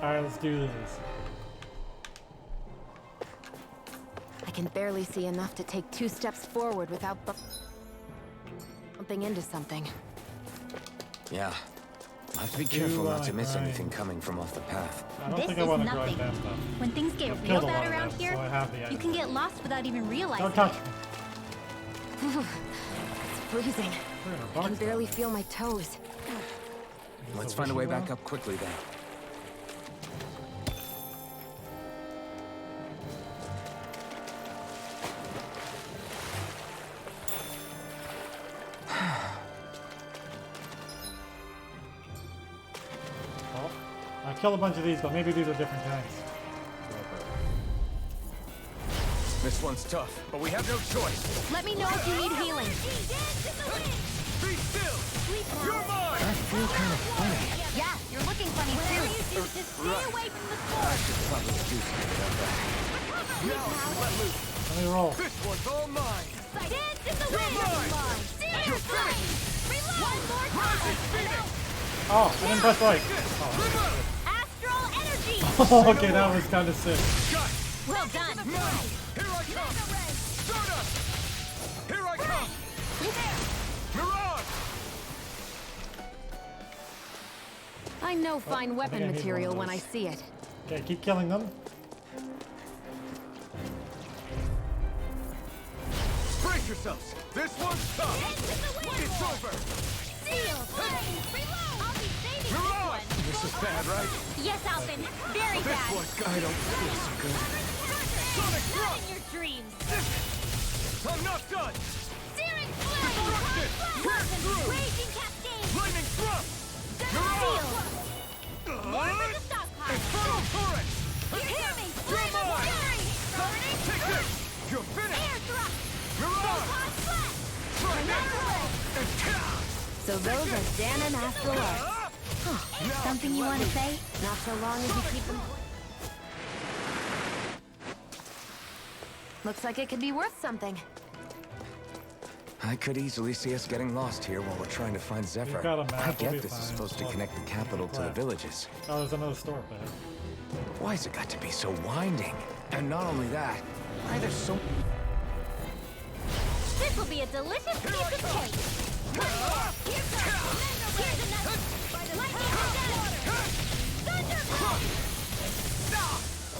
Alright, let's do this. I can barely see enough to take 2 steps forward without bumping into something. Yeah. I have to be careful not to miss anything coming from off the path. I don't This think I is want to grind nothing. that stuff. When things get I've real killed a lot bad of around them, here, so I have the you item. can get lost without even realizing Don't touch it. me. It's freezing. We're in a I box can barely down feel my toes. there. Let's So find a way wishing back well? up quickly then. Well, I killed a bunch of these, but maybe these are different kinds. This one's tough, but we have no choice. Let me know if you need healing. Be still! You're mine! I feel kind of funny. Yeah, you're looking funny too. Stay away from the sword. Probably do something about that. Now, let loose. Let me roll. This one's all mine. Dance in the wind. mine. You're finished. Reload. One more Rising time. Phoenix! Oh, I didn't press right. Reload! Astral energy. Oh, okay, that was kind of sick. Got Well done. mine! Here I come! Stardust! Here I come! Mirage! I know fine I weapon need material one of when I those. see it. Okay, keep killing them. Brace yourselves! This one's tough! It's over! Seal. Reload. I'll be saving this Mirage! one. This is bad, right? Yes, Alvin. Very This bad. one's got... I don't feel so good. Sonic Not Thrust! in your dreams. I'm not done! Searing flame. Destruction! Pierce through! Raging cascade. Lightning thrust! Seal. More for the stockpile. Infernal torrent! Hear me. You're mine! Fury. Starting. Take this! You're Air finished! thrust. Mirage! Photon blast. Try Another this! way. And ta- So those are Dan and Astral Arts. Now, Something you want to say? Not so long as you keep them. Looks like it could be worth something. I could easily see us getting lost here while we're trying to find Zephyr. got a map, I we'll get be this is fine. supposed to Look. connect the capital to the Crap. villages. Oh, there's another store up there. Why's it got to be so winding? And not only that, why there's so... This will be a delicious piece of cake. Here's another. Lightning Thunderbolt.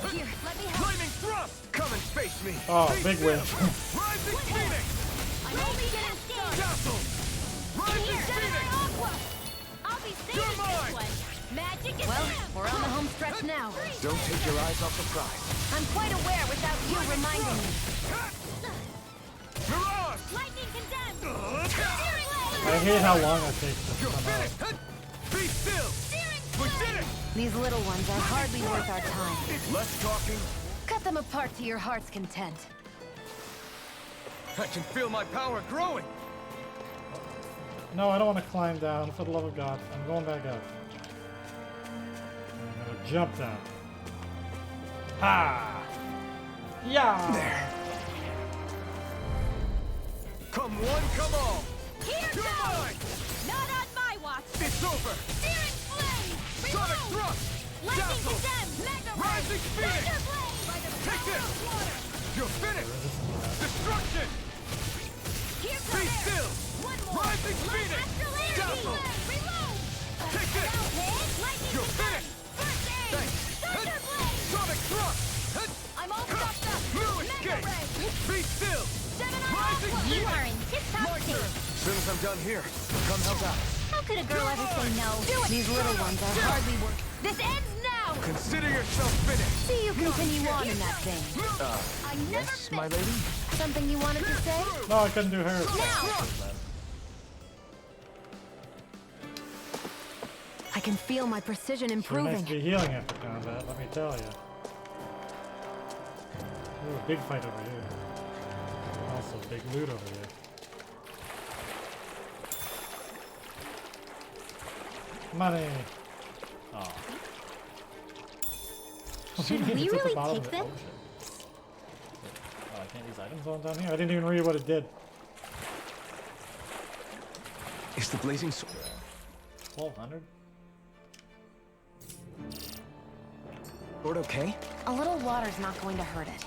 Here, let me help. Lightning thrust! Come and face me! Oh, Face big still. win. Rising Phoenix! I'm only getting started. Dazzle! Rising Here, Phoenix! Aqua. I'll be saving You're this mine. one. Magic is Well, them. we're on the home stretch now. Don't take your eyes off the prize. I'm quite aware without you reminding me. Mirage! Lightning condemned. I hate how long it takes to You're come out. finished! Be still! We did it! These little ones are hardly worth our time. Less talking. Cut them apart to your heart's content. I can feel my power growing. No, I don't want to climb down, for the love of God. I'm going back up. I'm gonna jump down. Ha! Yeah! There. Come one, come all. Here You're goes. mine! Not on my watch. It's over. Searing flame. Sonic Reload. thrust! Lightning Dazzle! condemned. Mega ray. Rising Phoenix! Thunderblade. By the Take power this. of water. You're finished! Destruction! Here Be goes. still! One more. Rising Phoenix! Astral energy. Dazzle! Reload. Take this. Lightning You're condemned. finished. First aid. Thanks. Thunderblade. Sonic thrust! I'm all stopped up. No Mega escape! ray. Be still! Seven on Rising Aqua. You Phoenix. are in tip-top My shape. turn! As soon as I'm done here, come help out. How could a girl ever say no? Do it. These little ones are hardly worth. This ends now. Consider yourself finished. See you continue on in that vein. I never Yes, my lady? Something you wanted to say? No, I couldn't do her. I can feel my precision Pretty nice improving. to be healing after combat, let me tell you. Ooh, a big fight over here. Also, big loot over here. Money! Oh. Should we really take them? them? Oh, I can't use items on down here? I didn't even read what it did. Is the blazing sword... 1200? Lord, okay? A little water's not going to hurt it.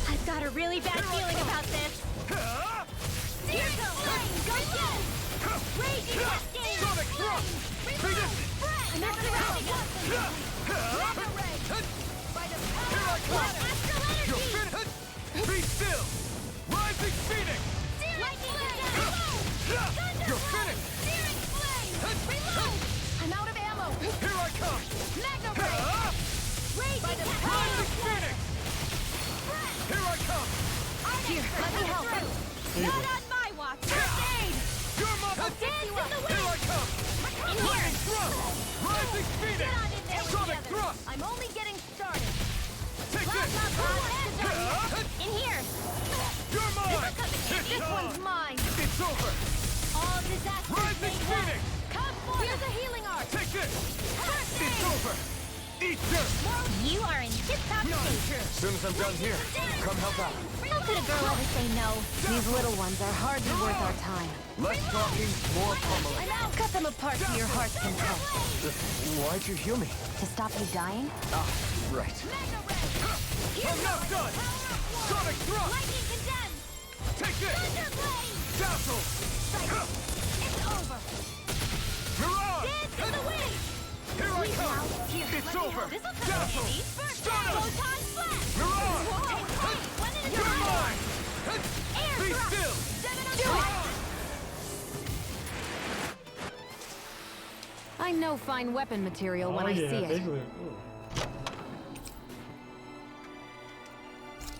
I've got a really bad feeling about this. Here goes! Go again! Raging Cascade! Sonic Thrust! Reload! I'm out of rounding up! Mega Ray! By the power of Astral You're Energy! finished! Be still! Rising Phoenix! Lightning Attack! Thunder You're Blade! finished! Searing Flame! Reload! I'm out of ammo! Here I come! Magna Ray! Raging Cascade! Rising Phoenix! Here I come! Here, let me help. Not on my watch! First aid! You're my Dance in the Here wind! I come! In here! Thrust! Rising Phoenix! Get on in there with Sonic the others! Thrust! I'm only getting started! Take this! In here! You're mine! This one's mine! It's over! All disasters Rising made Phoenix! one! Come for Here's a healing art! Take this! First It's aid! over! Eat dirt! You are in tip-top shape! As soon as I'm done here, come help out. How could a girl ever say no? These little ones are hardly worth our time. Less talking, more pummeling. Now cut them apart to your heart's content. Why'd you heal me? To stop you dying? Ah, right. Mega Ray! I'm not done! Sonic Thrust! Lightning condemned! Take this! Thunder Blade! Dazzle! It's over! Mirage! Dance in the wind! Here I come! Here, It's let me over! help. This'll come in Dazzle! handy. First Stardust! Photon Blast! Mirage! Hey, one at a You're time! mine! Air Be thrust! still! 7 on Do fire! I know fine weapon material when Oh, I yeah, see big it. loot. Ooh.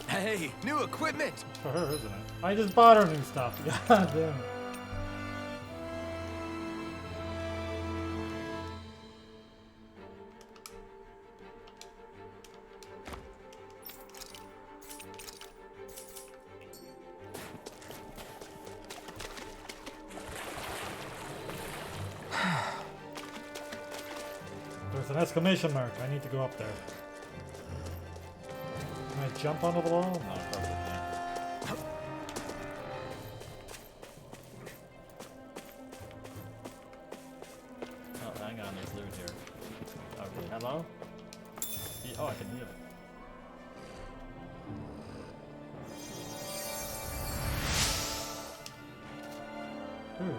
Hey, new equipment! For her, isn't it? I just bought her new stuff. God damn it. There's an exclamation mark. I need to go up there. Can I jump onto the wall? No, probably not. Oh, hang on, there's loot here. Okay, hello? Oh, I can heal. Ooh.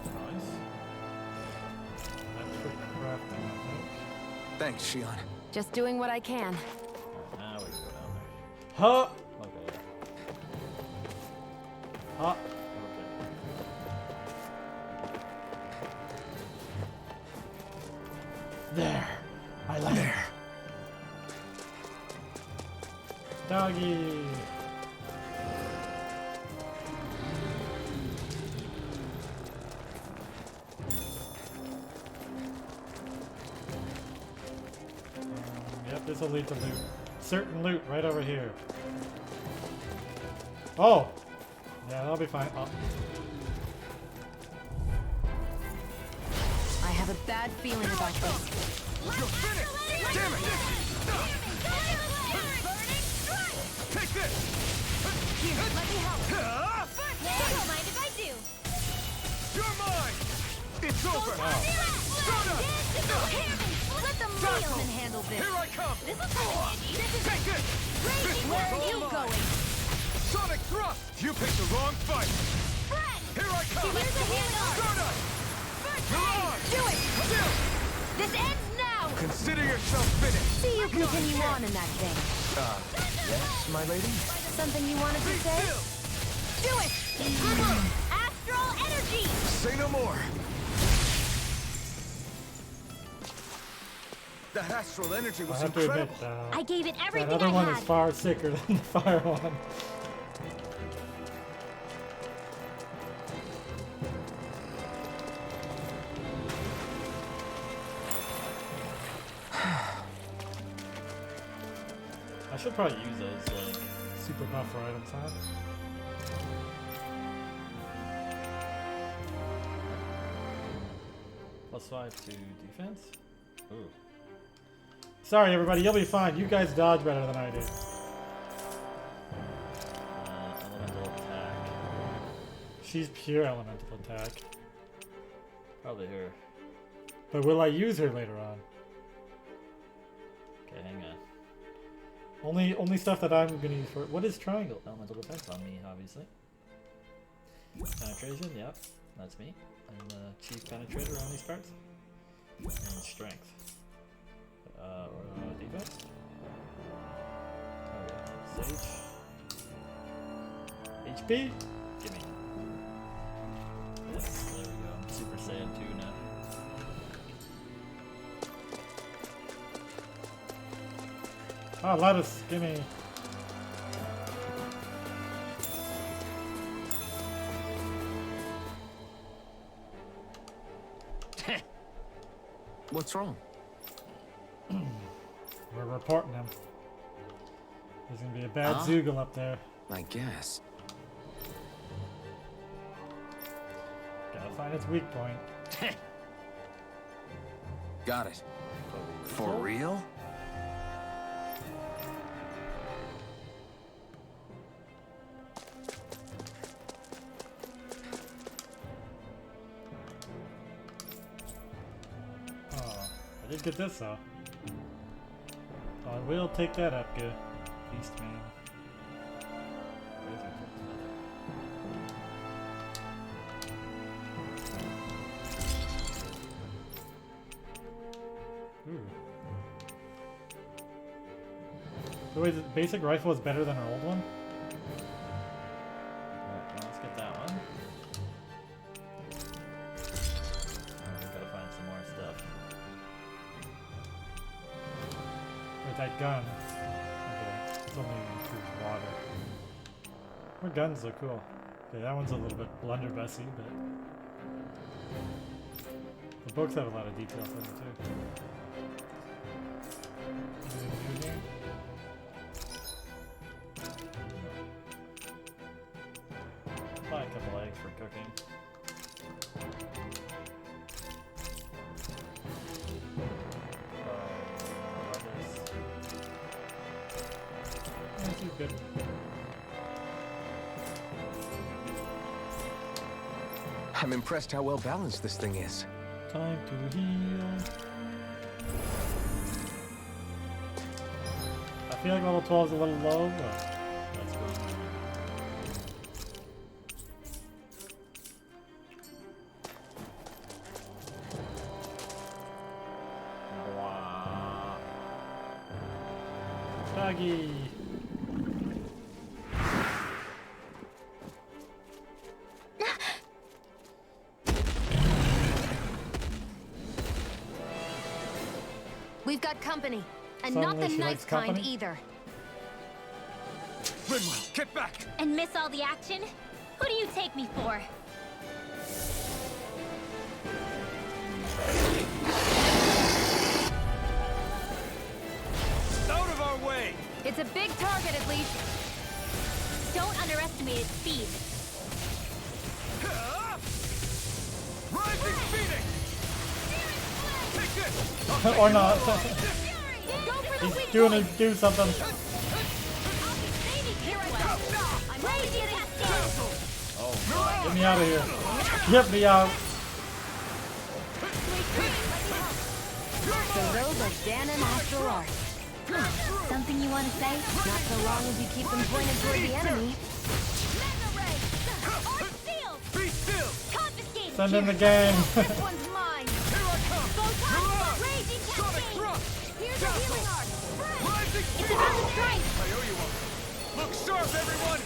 Nice. That's for crafting, I think. Thanks, Shion. Just doing what I can. Now we can go down there. Huh! Okay. Huh! Okay. There! I like There. Doggy! Yep, this will lead to loot. Certain loot right over here. Oh! Yeah, that'll be fine. Oh. I have a bad feeling about this. You're finished! Damn it! Take this! Here, let me help. Ah! Don't mind if I do. You're mine! It's over! Let the wheelman handle this. Here I come! This'll come in handy. Take this! Raging, where are you going? Sonic Thrust! You picked the wrong fight! Fred! Here I come! Here's a handle. Stardust! First Mirage! do it! Still! This ends now! Consider yourself finished! See you continue on in that thing. Yes, my lady? Something you wanted to Be say? still! Do it! Astral energy! Say no more. The astral energy I was have to incredible. admit, I gave it that everything other I one had. is far sicker than the fire one. I should probably use those super buffer items, huh? +5 to defense? Ooh. Sorry everybody, you'll be fine. You guys dodge better than I do. Elemental attack. She's pure elemental attack. Probably her. But will I use her later on? Okay, hang on. Only stuff that I'm gonna use for. What is triangle? Elemental defense on me, obviously. Penetration, yep, that's me. I'm the chief penetrator on these parts. And strength. Defense. Okay, Sage. HP? Gimme. Yes, there we go. I'm Super Saiyan 2 now. Ah, lettuce, gimme. What's wrong? We're reporting him. There's gonna be a bad Huh? Zoogle up there. I guess. Gotta find its weak point. Got it. For real? Oh, I did get this though. I will take that up, good. Beastman. Ooh. So wait, the basic rifle is better than our old one? Alright, well, let's get that one. We gotta find some more stuff. With that gun. Okay, it's only improves water. Our guns look cool. Okay, that one's a little bit blunderbusty, but the books have a lot of details in them too. Anything new here? Buy a couple eggs for cooking. This is good. I'm impressed how well balanced this thing is. Time to heal. I feel like level 12 is a little low, but that's good. Wow. Doggy. We've got company. And Suddenly not the she nice likes kind company? either. Rinwell, get back! And miss all the action? Who do you take me for? Out of our way! It's a big target, at least. Don't underestimate its speed. Rising Phoenix! Take this! Or not. Go for the He's weak doing point. it, do something. I'll be saving you. I'm Radiant Cascade. Get me out of here. Get me out. So those are Ganon after all. Something you want to say? Not so long as you keep them pointed toward the enemy. Mega Ray! On field! Be still! Confiscated! Send in the gang. This one's mine. Here I come! Photon! Raging Sonic Cascade! Thrust! Here's a healing arc! Rising It's Phoenix! about to strike! I owe you one. Look sharp, everyone!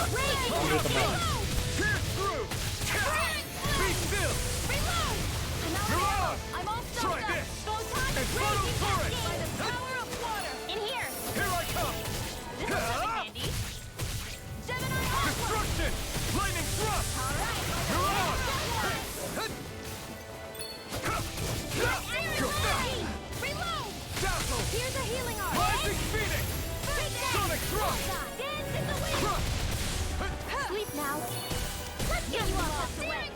Raging Cascade! Pierce through! Be still! Reload! Mirage! I'm all Try stuffed up! this! Photon! Inferno Raging Torrent! Cascade! By the power of water! In here! Here I come! This will come in handy! Gemini Aqua! Destruction! Lightning thrust! Alright! Mirage! Iron Blade! Reload! Dazzle! Here's a healing arc! Rising Phoenix! Sonic thrust! Dance in the wind! Thrust! Sleep now! Let's get you off the way!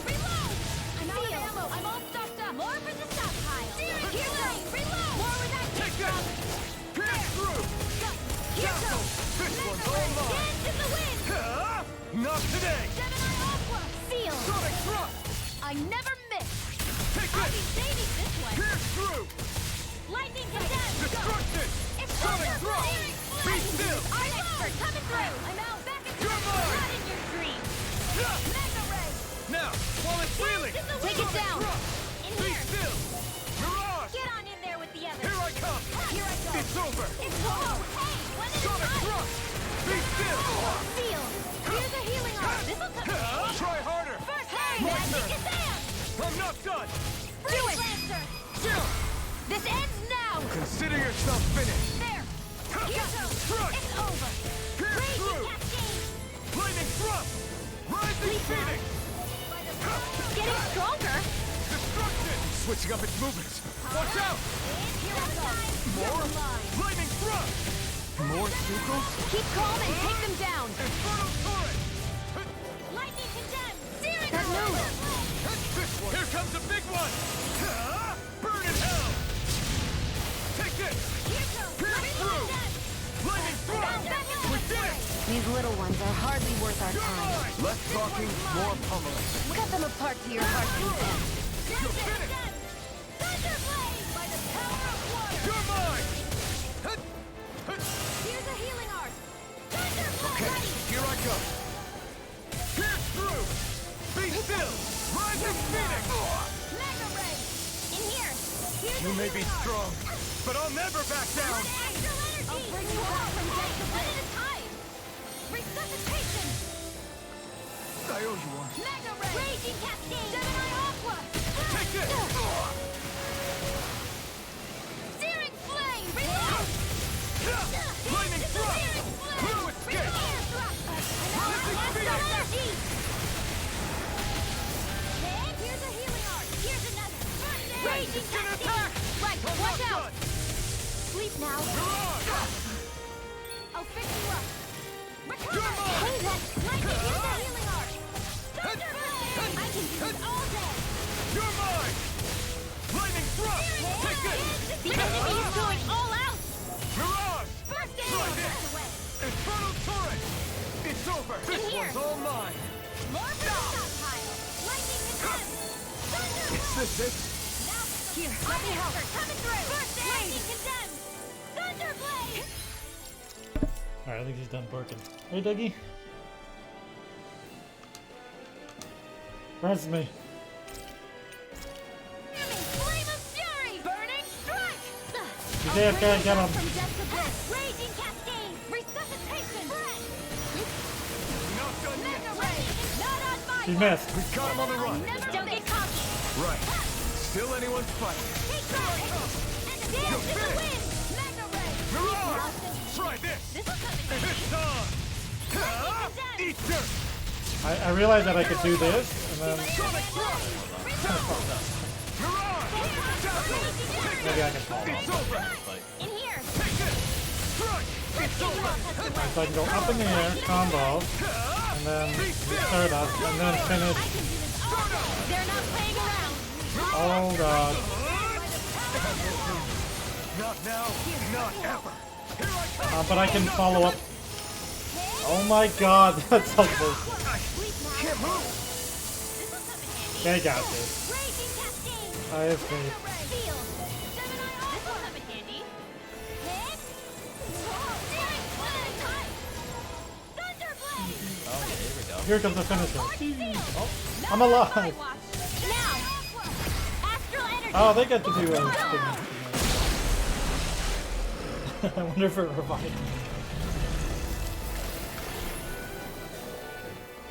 Reload! I'm out of ammo! I'm all stocked up! More for the stockpile! Here goes! Reload! More where that Take came this! from! Pierce through! Here Dazzle! goes! This one's Mega all Ray! mine! Dance in the wind! Not today! Gemini Aqua! Seal! Sonic thrust! I never miss. Lightning condemned! Destruction! It's Sonic Thunder Drop! Blade! Be still! Our expert coming through! I'm out! Back in You're mine! Not in your dreams! Mega Ray! Now, while it's wheeling! Take it down! In Be here! still! Mirage! Get on in there with the others! Here I come! Here I go! It's over! It's over! Hey! When is Sonic it Drop! Be still! Feel! Here's a healing arm! This'll come in handy! Try harder! First aid! My Magic turn. Kazam! I'm not done! Do it! Lancer! This ends now! Consider yourself finished! There! Here goes! Crush! It's over! Pierce Raging through! Cascade! Lightning Thrust! Rising Phoenix! Getting stronger! Destruction! Switching up its movements! Watch out! Here I go! More? Lightning Thrust! More Sukos? Keep calm and take them down. Infernal Torrent! Lightning condemned! Searing That move. Here comes a big one! Burn in hell! Take this! Here goes! Pierce through! Lightning Thrust! We did it! These little ones are hardly worth our You're time. mine! Less talking, more pummeling. Cut them apart to your heart's content. You're finished! Thunder Blade! By the power of water! You're mine! Here's a healing art! Thunder Blade! Okay, Ready! here I go! Pierce through! Be still! Rising Phoenix! Mega Ray! In here! Here's You a may be healing art. strong, but I'll never back down! Astral energy! I'll bring you back from death to one at a time! Resuscitation! I owe you one. Mega Ray! Raging Cascade! Gemini Aqua! Take this! Searing Flame! Reload! Lightning Thrust! Searing Flame! Blue Escape! Rising Astral Phoenix! energy! And here's a healing art! Here's another! Raging It's gonna Cascade! attack! Right, I'm watch not out! done! Sleep now! Mirage! I'll fix you up! Recover! You're mine! Hey, Lightning, here's a healing art! Thunder Blade! I can do this all day! You're mine! Lightning Thrust! Take this! The enemy is going all out! Mirage! First aid! Try this! Away. Infernal Torrent! It's over! This here. one's all mine! More for the stockpile! Lightning condemned! Thunder Is Blade! this it? Now, here, let me help! Coming through! First aid! Lightning condemned! Thunder Blade! Alright, I think he's done barking. Hey, Dougie. Where's me? Flame of Fury! Burning Strike! He's AFK, get him. From death to bliss! Raging Cascade! Resuscitation! Not done yet! Mega Ray! Not on my He watch. missed. We got him on the run! Don't get cocky! Right. Still anyone's fight. Take that! And the dance is the win! Mega Ray! Mirage! Try this! This'll come in It's on! Eat dirt! I realized that I could do this, and then Sonic Thrust! Mirage! Dazzle! Take maybe I this! can fall. It's over! In here! Take this! Crush! It's over! So I can go up in the air, combo, and then start us, and then finish. I can do this all day! They're not playing around! Oh god. Not now, not ever! Here I come! But I can follow up. Oh my god, that's so close. Can't move! This'll come in handy! They got this. Raging Cascade! I have faith. Mega Ray! Field! Gemini Aqua! This'll come in handy! Hit! Steering Flame! Thunder Blade! Okay, here we go. Here comes the finisher. Oh, I'm alive. Now! Astral energy! Oh, they get to do a thing. I wonder if it revived me.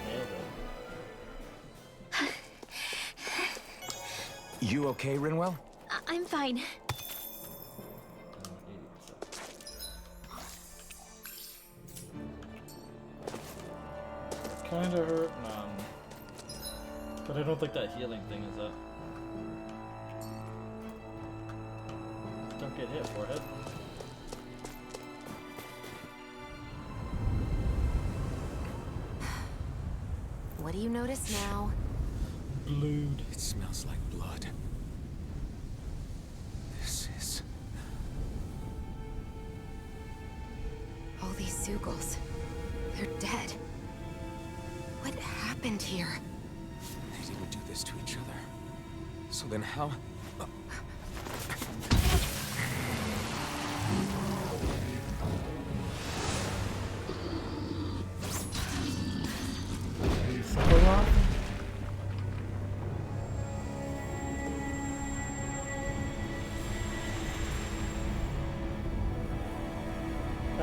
Nailed it. You okay, Rinwell? I'm fine. 80%. Kinda hurt. But I don't think that healing thing is up. Don't get hit, forehead. What do you notice now? Blood. It smells like blood. This is... All these Sugals. They're dead. What happened here? They didn't do this to each other. So then how...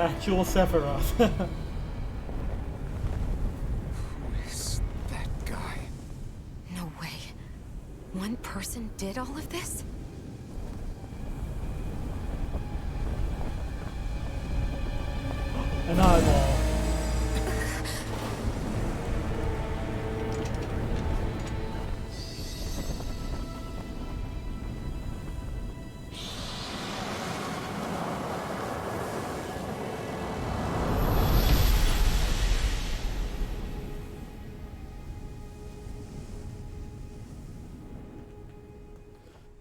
Actual Sephiroth. Who is that guy? No way. One person did all of this? An eyeball.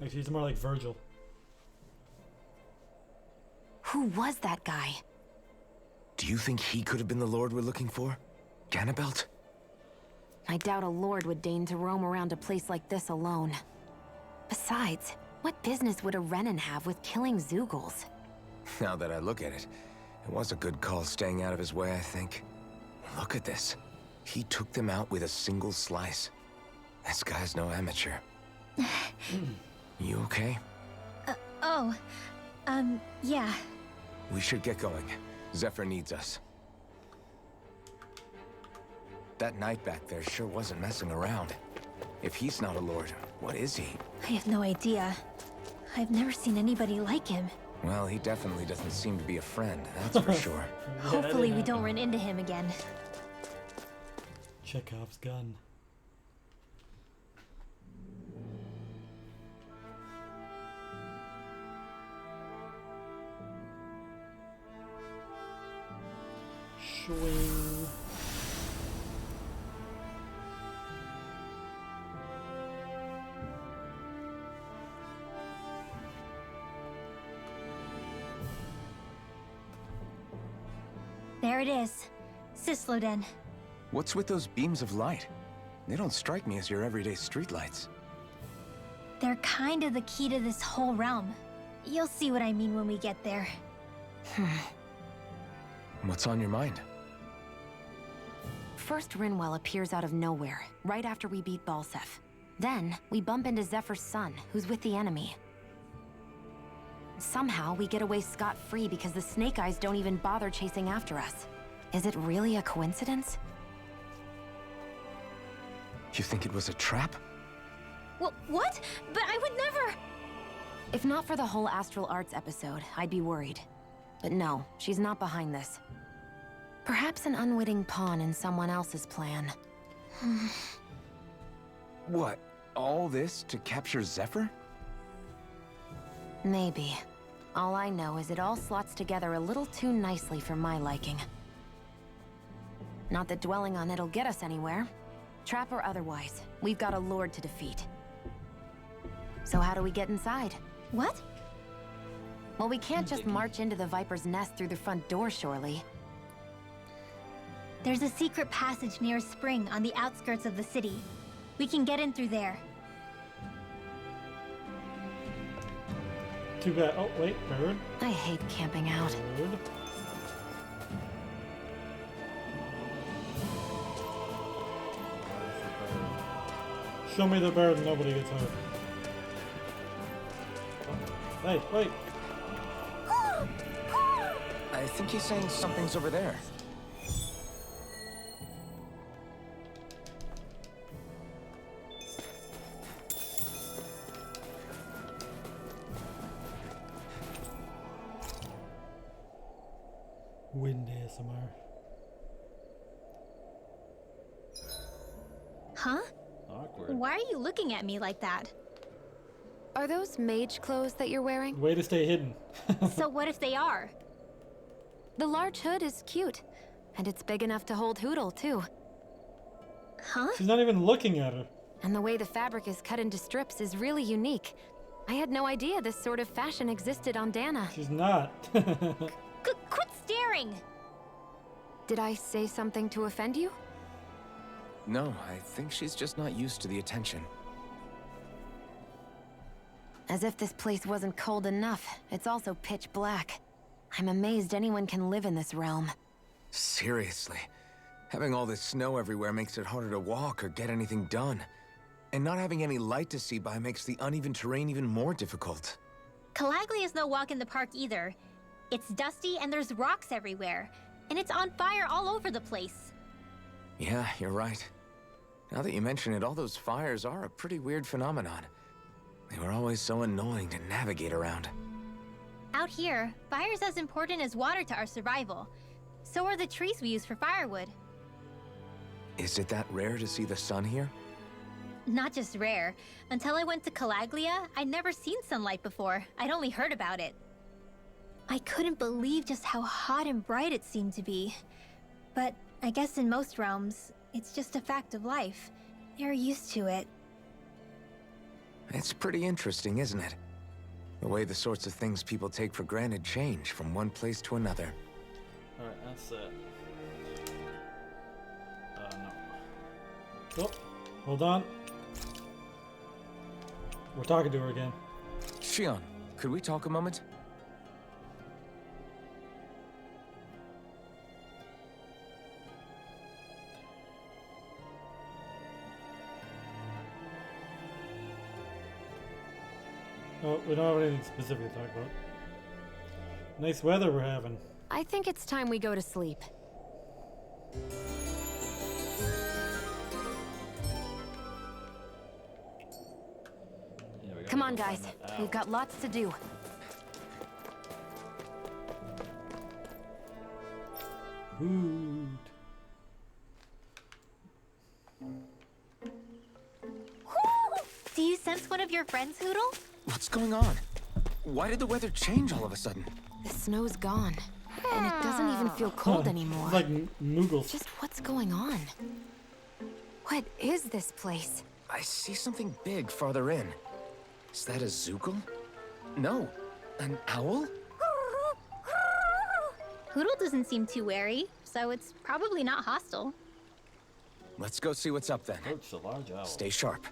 Actually, he's more like Virgil. Who was that guy? Do you think he could have been the Lord we're looking for? Ganabelt? I doubt a lord would deign to roam around a place like this alone. Besides, what business would a Renan have with killing Zeugles? Now that I look at it, it was a good call staying out of his way, I think. Look at this. He took them out with a single slice. This guy's no amateur. You okay? Yeah. We should get going. Zephyr needs us. That knight back there sure wasn't messing around. If he's not a lord, what is he? I have no idea. I've never seen anybody like him. Well, he definitely doesn't seem to be a friend, that's for sure. Hopefully we don't run into him again. Chekhov's gun. Swing. There it is. Sisloden. What's with those beams of light? They don't strike me as your everyday streetlights. They're kind of the key to this whole realm. You'll see what I mean when we get there. What's on your mind? First, Rinwell appears out of nowhere, right after we beat Balseph. Then, we bump into Zephyr's son, who's with the enemy. Somehow, we get away scot-free because the Snake Eyes don't even bother chasing after us. Is it really a coincidence? You think it was a trap? What? But I would never... If not for the whole Astral Arts episode, I'd be worried. But no, she's not behind this. Perhaps an unwitting pawn in someone else's plan. What? All this to capture Zephyr? Maybe. All I know is it all slots together a little too nicely for my liking. Not that dwelling on it'll get us anywhere. Trap or otherwise, we've got a lord to defeat. So how do we get inside? What? Well, we can't just march into the Viper's nest through the front door, surely. There's a secret passage near a spring on the outskirts of the city. We can get in through there. Too bad. Oh, wait, bird. I hate camping out. Bird. Show me the bird and nobody gets hurt. Oh, hey, wait. I think he's saying something's over there. Wind ASMR. Huh? Awkward. Why are you looking at me like that? Are those mage clothes that you're wearing? Way to stay hidden. So what if they are? The large hood is cute. And it's big enough to hold Hootle, too. Huh? She's not even looking at her. And the way the fabric is cut into strips is really unique. I had no idea this sort of fashion existed on Dana. She's not. Quit staring! Did I say something to offend you? No, I think she's just not used to the attention. As if this place wasn't cold enough, it's also pitch black. I'm amazed anyone can live in this realm. Seriously. Having all this snow everywhere makes it harder to walk or get anything done. And not having any light to see by makes the uneven terrain even more difficult. Calagli is no walk in the park either. It's dusty and there's rocks everywhere. And it's on fire all over the place. Yeah, you're right. Now that you mention it, all those fires are a pretty weird phenomenon. They were always so annoying to navigate around. Out here, fire's as important as water to our survival. So are the trees we use for firewood. Is it that rare to see the sun here? Not just rare. Until I went to Calaglia, I'd never seen sunlight before. I'd only heard about it. I couldn't believe just how hot and bright it seemed to be. But I guess in most realms, it's just a fact of life. They're used to it. It's pretty interesting, isn't it? The way the sorts of things people take for granted change from one place to another. Alright, that's it. No. Oh, hold on. We're talking to her again. Shion, could we talk a moment? Oh, we don't have anything specific to talk about. Nice weather we're having. I think it's time we go to sleep. Yeah, we gotta Come on, go guys. find that We've owl. got lots to do. Hoot. Do you sense one of your friends, Hoodle? What's going on? Why did the weather change all of a sudden? The snow's gone. And it doesn't even feel cold anymore. It's like Moogles. Just what's going on? What is this place? I see something big farther in. Is that a Zookle? No, an owl? Hoodle doesn't seem too wary, so it's probably not hostile. Let's go see what's up then. Approach the large owl. Stay sharp.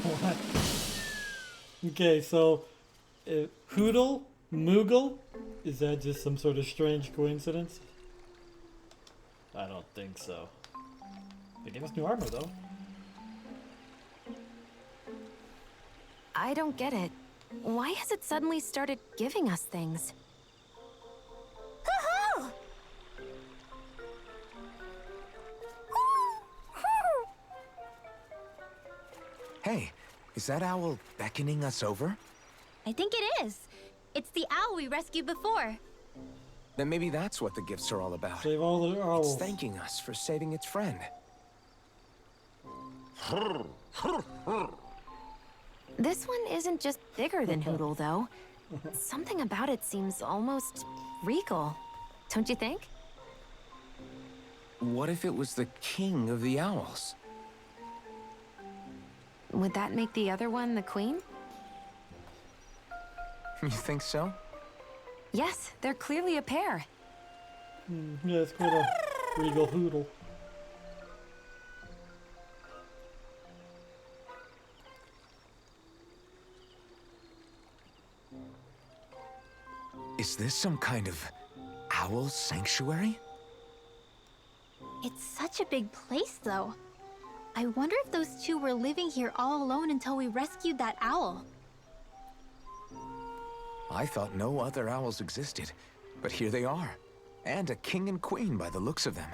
What? Okay, so Hoodle, Moogle, is that just some sort of strange coincidence? I don't think so. They gave us new armor though. I don't get it. Why has it suddenly started giving us things? Hey, is that owl beckoning us over? I think it is. It's the owl we rescued before. Then maybe that's what the gifts are all about. Save all the It's owls. thanking us for saving its friend. This one isn't just bigger than Hoodle, though. Something about it seems almost regal. Don't you think? What if it was the king of the owls? Would that make the other one the queen? You think so? Yes, they're clearly a pair. Yeah, it's quite a regal Hoodle. Is this some kind of owl sanctuary? It's such a big place, though. I wonder if those two were living here all alone until we rescued that owl. I thought no other owls existed, but here they are. And a king and queen by the looks of them.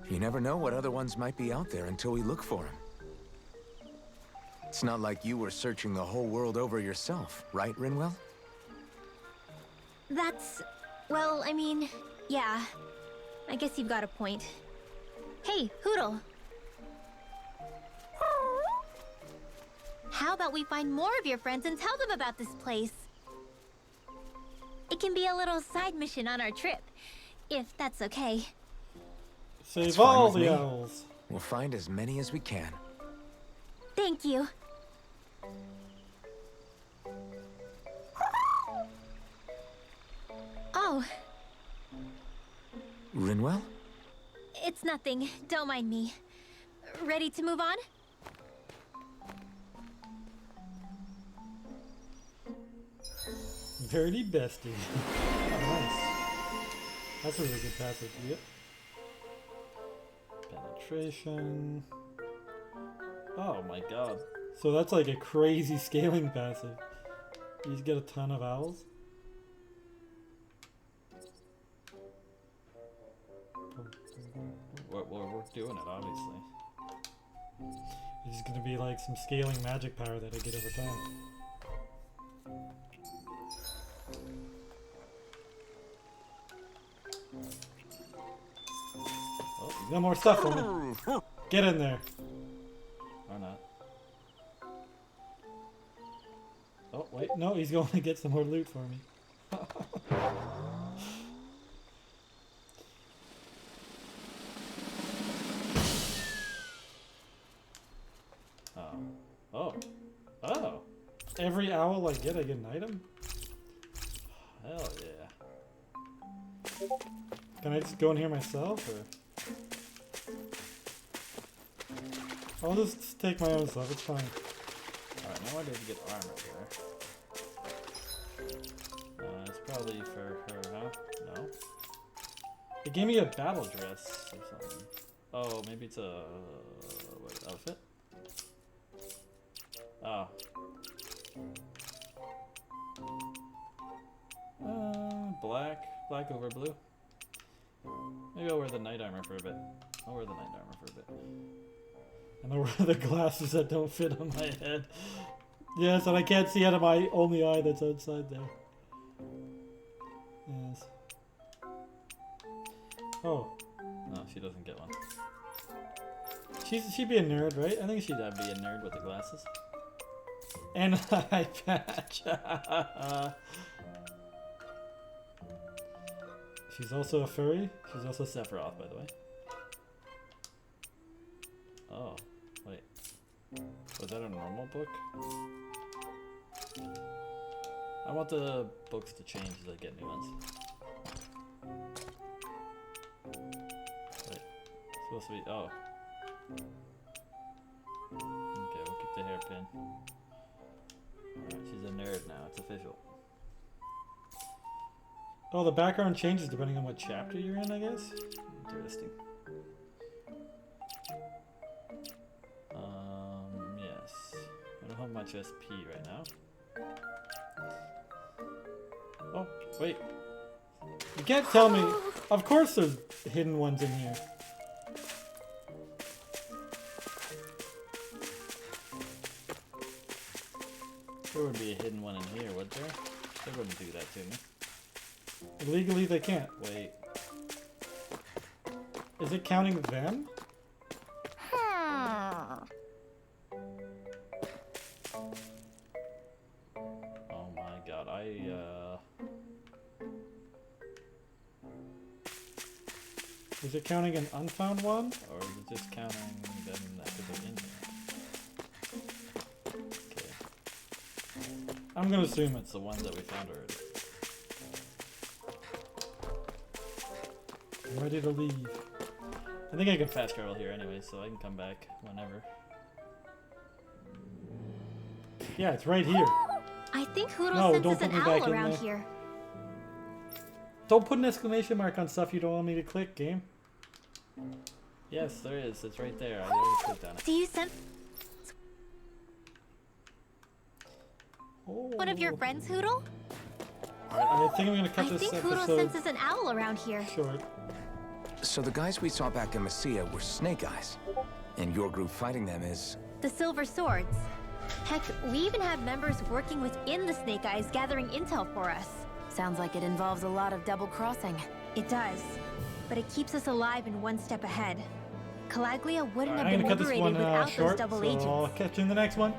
You never know what other ones might be out there until we look for them. It's not like you were searching the whole world over yourself, right, Rinwell? That's... well, I mean, yeah. I guess you've got a point. Hey, Hoodle. How about we find more of your friends and tell them about this place? It can be a little side mission on our trip, if that's okay. Save It's fine all with the me. owls. We'll find as many as we can. Thank you. Oh, Rinwell? it's nothing. Don't mind me. Ready to move on? Dirty bestie. Oh, nice. That's a really good passive. Yep. Penetration. Oh my god. So that's like a crazy scaling passive. You just get a ton of owls. We're doing it, obviously. It's just gonna be like some scaling magic power that I get over time. Oh, you got more stuff for me. Get in there. Or not. Oh, wait, no, he's going to get some more loot for me. Oh. Oh. Every owl I get an item? Hell yeah. Can I just go in here myself, or? I'll just take my own stuff, it's fine. Alright, now I need to get armor there. It's probably for her, huh? No? It gave me a battle dress or something. Oh, maybe it's a... what, outfit? Oh. Black. Black over blue. Maybe I'll wear the knight armor for a bit. I'll wear the knight armor for a bit. And I'll wear the glasses that don't fit on my head. Yes, and I can't see out of my only eye that's outside there. Yes. Oh. No, she doesn't get one. She'd be a nerd, right? I think She'd be a nerd with the glasses. And an eye patch. She's also a furry. She's also Sephiroth, by the way. Oh, wait. Was that a normal book? I want the books to change as I get new ones. Wait. It's supposed to be... oh. Okay, we'll keep the hairpin. Alright, she's a nerd now. It's official. Oh, the background changes depending on what chapter you're in, I guess? Interesting. Yes. I don't have much SP right now. Oh, wait. You can't tell me. Of course there's hidden ones in here. There would be a hidden one in here, would there? They wouldn't do that to me. Legally, they can't. Wait. Is it counting them? Oh my god, Is it counting an unfound one? or is it just counting them after they're in here? Okay. I'm gonna assume It's the ones that we found already. I'm ready to leave. I think I can fast travel here anyway, so I can come back whenever. Yeah, it's right here. I think Hoodle No, senses don't put an me back owl in around there. here. Don't put an exclamation mark on stuff you don't want me to click, game. Yes, there is. It's right there. I already clicked on it. Do you sense Oh. one of your friends, Hoodle? I think I'm gonna cut I this think Hoodle episode senses an owl around here. short. So the guys we saw back in Messia were Snake Eyes. And your group fighting them is... The Silver Swords. Heck, we even have members working within the Snake Eyes gathering intel for us. Sounds like it involves a lot of double crossing. It does. But it keeps us alive and one step ahead. Calaglia wouldn't I'm have gonna been cut this liberated one without short, those double so agents. I'll catch you in the next one.